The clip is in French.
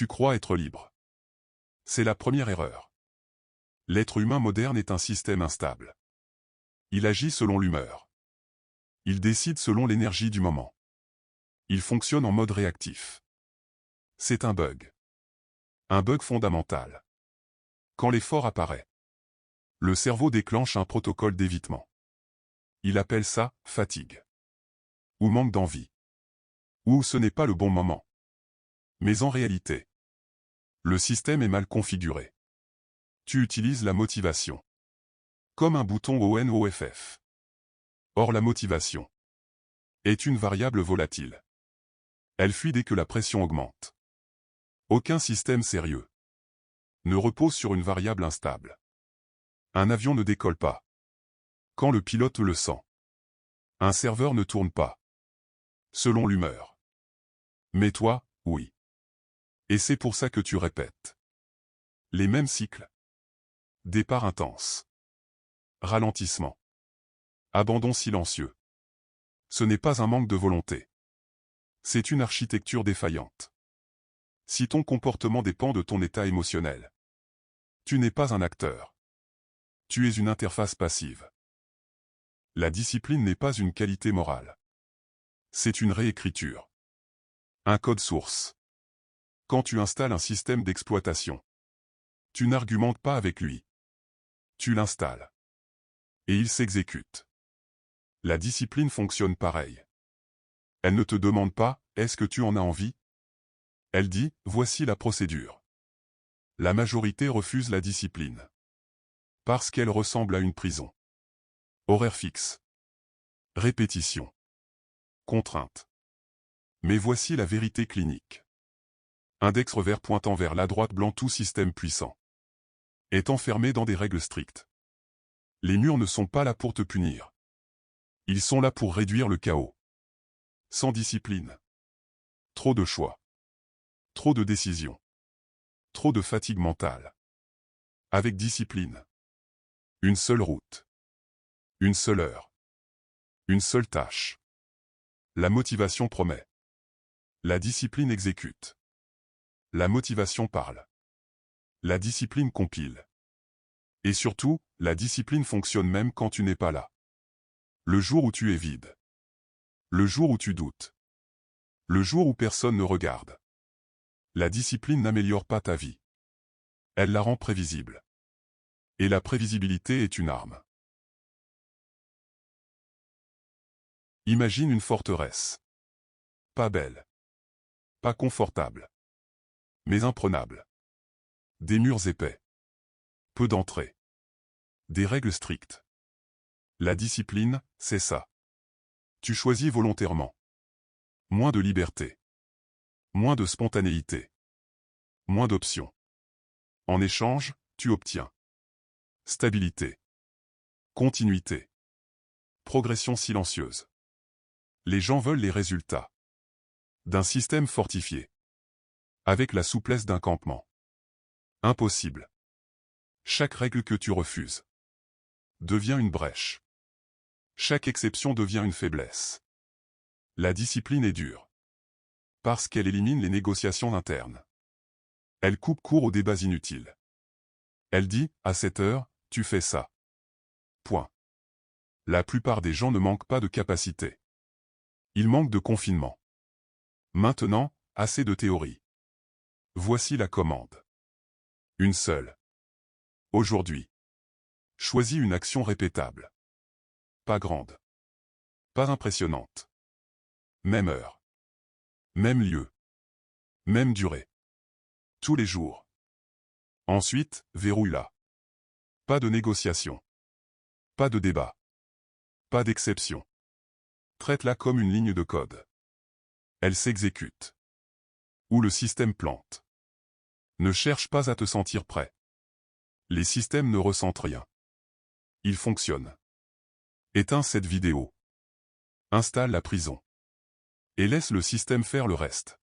Tu crois être libre. C'est la première erreur. L'être humain moderne est un système instable. Il agit selon l'humeur. Il décide selon l'énergie du moment. Il fonctionne en mode réactif. C'est un bug. Un bug fondamental. Quand l'effort apparaît, le cerveau déclenche un protocole d'évitement. Il appelle ça « fatigue » ou « manque d'envie » ou « ce n'est pas le bon moment ». Mais en réalité, le système est mal configuré. Tu utilises la motivation comme un bouton on/off. Or la motivation est une variable volatile. Elle fuit dès que la pression augmente. Aucun système sérieux ne repose sur une variable instable. Un avion ne décolle pas quand le pilote le sent. Un serveur ne tourne pas selon l'humeur. Mais toi, oui. Et c'est pour ça que tu répètes les mêmes cycles. Départ intense. Ralentissement. Abandon silencieux. Ce n'est pas un manque de volonté. C'est une architecture défaillante. Si ton comportement dépend de ton état émotionnel, tu n'es pas un acteur. Tu es une interface passive. La discipline n'est pas une qualité morale. C'est une réécriture. Un code source. Quand tu installes un système d'exploitation, tu n'argumentes pas avec lui. Tu l'installes. Et il s'exécute. La discipline fonctionne pareil. Elle ne te demande pas « est-ce que tu en as envie ?» Elle dit « voici la procédure ». La majorité refuse la discipline. Parce qu'elle ressemble à une prison. Horaire fixe. Répétition. Contrainte. Mais voici la vérité clinique. Index revers pointant vers la droite blanc, tout système puissant est enfermé dans des règles strictes. Les murs ne sont pas là pour te punir. Ils sont là pour réduire le chaos. Sans discipline. Trop de choix. Trop de décisions. Trop de fatigue mentale. Avec discipline. Une seule route. Une seule heure. Une seule tâche. La motivation promet. La discipline exécute. La motivation parle. La discipline compile. Et surtout, la discipline fonctionne même quand tu n'es pas là. Le jour où tu es vide. Le jour où tu doutes. Le jour où personne ne regarde. La discipline n'améliore pas ta vie. Elle la rend prévisible. Et la prévisibilité est une arme. Imagine une forteresse. Pas belle. Pas confortable. Mais imprenable. Des murs épais. Peu d'entrées. Des règles strictes. La discipline, c'est ça. Tu choisis volontairement. Moins de liberté. Moins de spontanéité. Moins d'options. En échange, tu obtiens stabilité. Continuité. Progression silencieuse. Les gens veulent les résultats d'un système fortifié. Avec la souplesse d'un campement. Impossible. Chaque règle que tu refuses devient une brèche. Chaque exception devient une faiblesse. La discipline est dure. Parce qu'elle élimine les négociations internes. Elle coupe court aux débats inutiles. Elle dit, à cette heure, tu fais ça. Point. La plupart des gens ne manquent pas de capacité. Ils manquent de confinement. Maintenant, assez de théorie. Voici la commande. Une seule. Aujourd'hui. Choisis une action répétable. Pas grande. Pas impressionnante. Même heure. Même lieu. Même durée. Tous les jours. Ensuite, verrouille-la. Pas de négociation. Pas de débat. Pas d'exception. Traite-la comme une ligne de code. Elle s'exécute. Ou le système plante. Ne cherche pas à te sentir prêt. Les systèmes ne ressentent rien. Ils fonctionnent. Éteins cette vidéo. Installe la prison. Et laisse le système faire le reste.